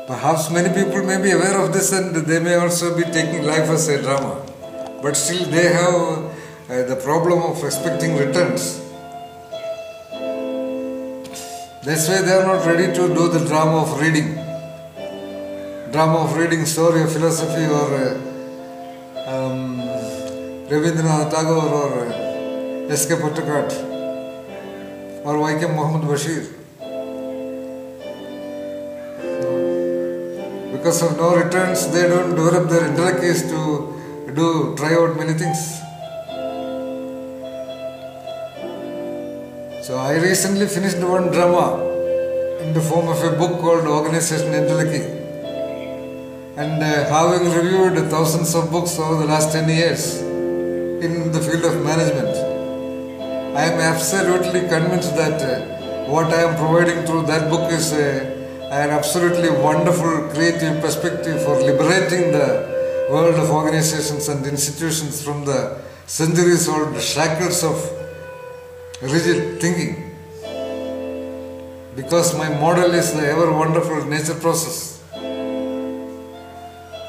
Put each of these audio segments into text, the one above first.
Perhaps many people may be aware of this and they may also be taking life as a drama. But still they have the problem of expecting returns. That's why they are not ready to do the drama of reading. Drama of reading story or philosophy or Rabindranath Tagore or S.K. Pottekkatt or Y.K. Muhammad Bashir. Because of no returns, they don't develop their intellect to try out many things. So I recently finished one drama in the form of a book called Organization Intellect. And having reviewed thousands of books over the last 10 years in the field of management, I am absolutely convinced that what I am providing through that book is an absolutely wonderful creative perspective for liberating the world of organizations and institutions from the centuries-old shackles of rigid thinking. Because my model is the ever wonderful nature process.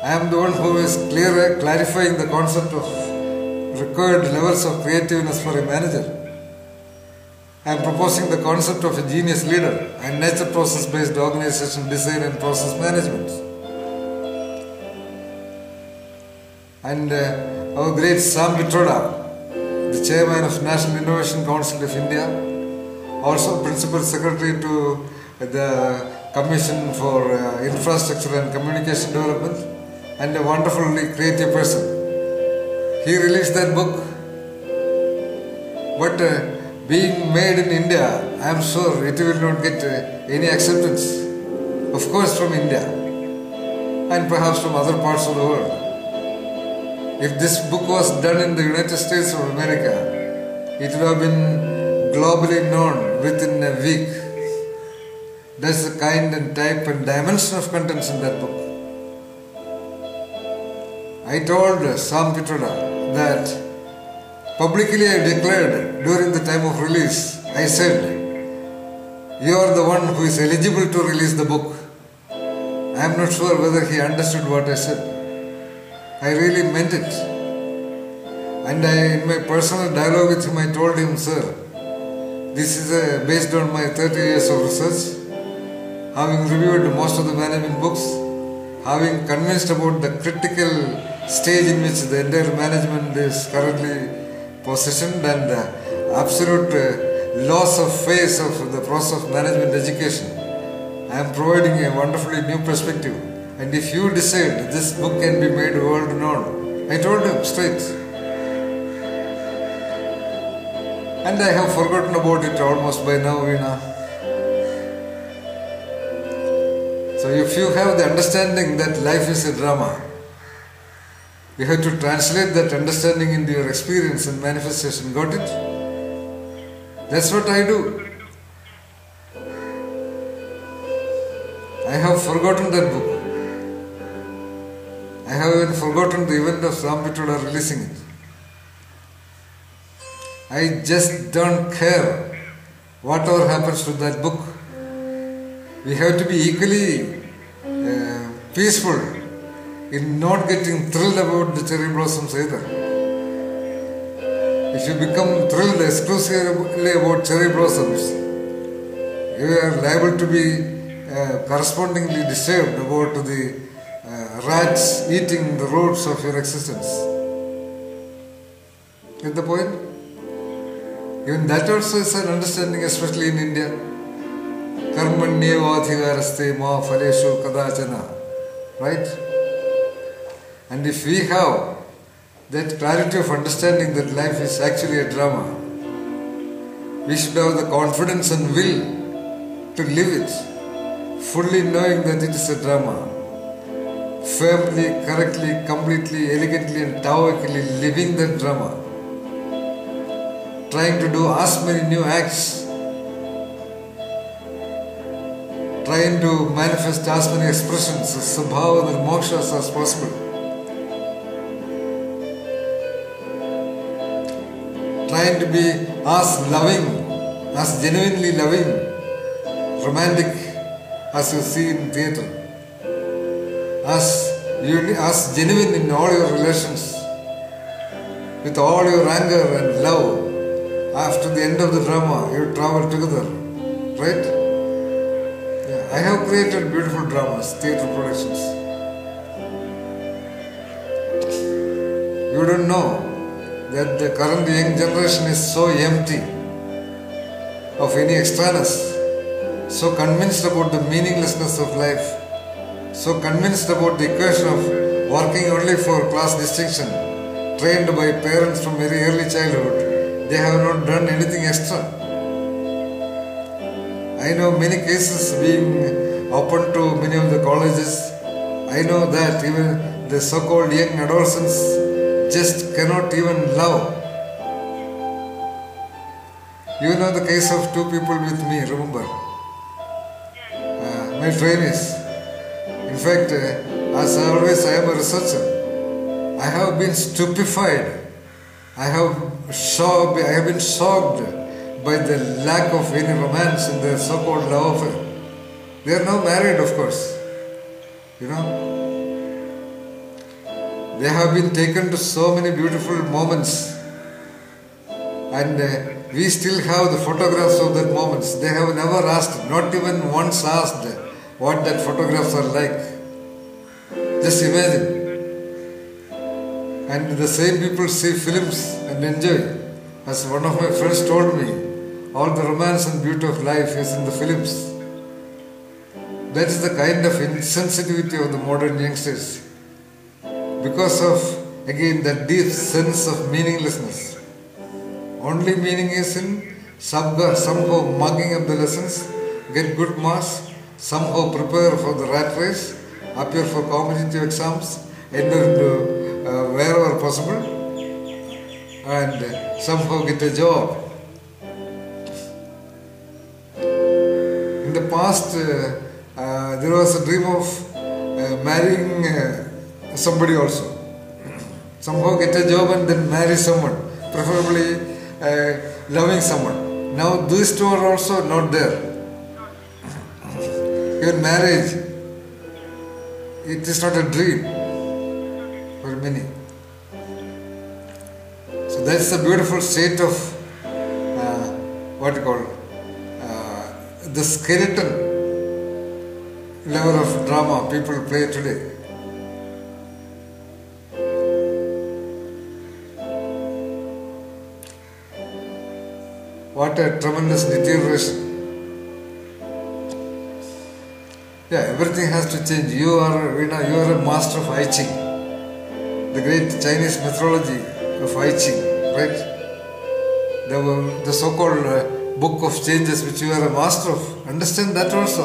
I am the one who is clarifying the concept of required levels of creativeness for a manager. I am proposing the concept of a genius leader and nature process based organization design and process management. And our great Sam Pitroda, the chairman of National Innovation Council of India, also principal secretary to the Commission for Infrastructure and Communication Development, and a wonderfully creative person. He released that book, but being made in India, I am sure it will not get any acceptance. Of course from India and perhaps from other parts of the world. If this book was done in the United States of America, it would have been globally known within a week. That's the kind and type and dimension of contents in that book. I told Sam Pitroda that publicly I declared during the time of release, I said, you are the one who is eligible to release the book. I am not sure whether he understood what I said. I really meant it. And in my personal dialogue with him, I told him, sir, this is based on my 30 years of research, having reviewed most of the management books, having convinced about the critical stage in which the entire management is currently positioned and absolute loss of phase of the process of management education. I am providing a wonderfully new perspective, and if you decide this book can be made world known, I told him straight. And I have forgotten about it almost by now, Veena. So if you have the understanding that life is a drama, you have to translate that understanding into your experience and manifestation. Got it? That's what I do. I have forgotten that book. I have even forgotten the event of Sam Pitroda releasing it. I just don't care whatever happens to that book. We have to be equally peaceful in not getting thrilled about the cherry blossoms either. If you become thrilled exclusively about cherry blossoms, you are liable to be correspondingly disturbed about the rats eating the roots of your existence. Get the point? Even that also is an understanding, especially in India. Karmanyevadhikaraste ma phaleshu kadachana. Right? And if we have that clarity of understanding that life is actually a drama, we should have the confidence and will to live it, fully knowing that it is a drama, firmly, correctly, completely, elegantly and Taoically living that drama, trying to do as many new acts, trying to manifest as many expressions, sabhava and mokshas as possible. Trying to be as loving, as genuinely loving, romantic as you see in theatre. as genuine in all your relations, with all your anger and love. After the end of the drama, you travel together, right? Yeah, I have created beautiful dramas, theatre productions. You don't know that the current young generation is so empty of any extraness, so convinced about the meaninglessness of life, so convinced about the equation of working only for class distinction, trained by parents from very early childhood. They have not done anything extra. I know many cases being open to many of the colleges. I know that even the so-called young adolescents just cannot even love. You know the case of two people with me, remember? My trainees. In fact, as always, I am a researcher. I have been stupefied. I have been shocked by the lack of any romance in their so-called love affair. They are now married, of course. You know, they have been taken to so many beautiful moments, and we still have the photographs of that moments. They have never asked, not even once asked, what that photographs are like. Just imagine. And the same people see films and enjoy. As one of my friends told me, all the romance and beauty of life is in the films. That is the kind of insensitivity of the modern youngsters. Because of, again, that deep sense of meaninglessness. Only meaning is in somehow mugging up the lessons, get good marks, somehow prepare for the rat race, appear for competitive exams, enter into wherever possible, and somehow get a job. In the past, there was a dream of marrying somebody also. Somehow get a job and then marry someone, preferably loving someone. Now these two are also not there. Even marriage, it is not a dream for many. So that's the beautiful state of the skeleton level of drama people play today. What a tremendous deterioration. Yeah, everything has to change. You are a master of I Ching, the great Chinese mythology of I Ching, right? The so-called book of changes which you are a master of. Understand that also.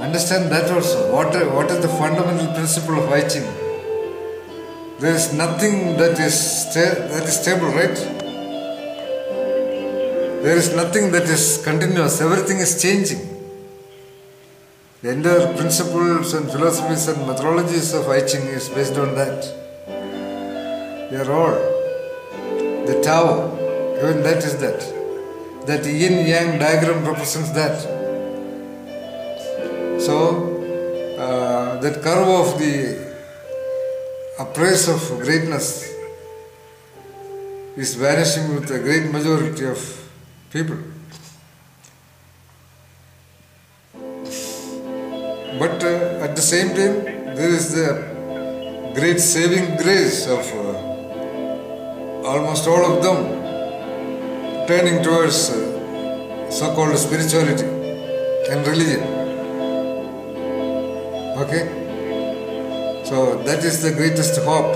Understand that also. What is the fundamental principle of I Ching? There is nothing that is stable, right? There is nothing that is continuous. Everything is changing. The entire principles and philosophies and methodologies of I Ching is based on that. They are all. The Tao, even that is that. That yin-yang diagram represents that. So, that curve of the appraise of greatness is vanishing with a great majority of people. But at the same time, there is the great saving grace of almost all of them turning towards so-called spirituality and religion. Okay? So that is the greatest hope.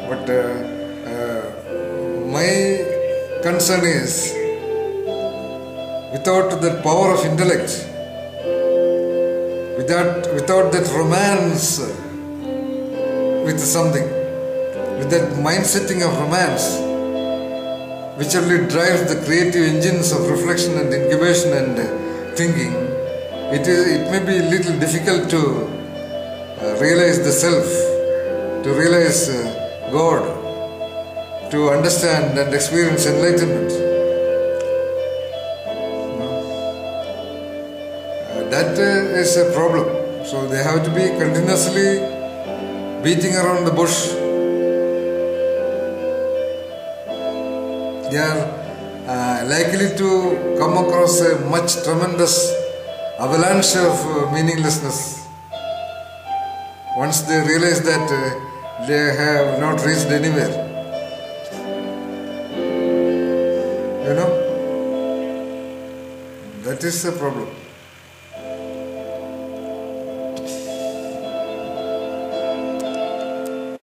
But my concern is, without that power of intellect, without that romance with something, with that mind-setting of romance, which only drives the creative engines of reflection and incubation and thinking, it may be a little difficult to realize the self, to realize God, to understand and experience enlightenment. that is a problem. So they have to be continuously beating around the bush. They are likely to come across a much tremendous avalanche of meaninglessness once they realize that they have not reached anywhere. You know, that is the problem.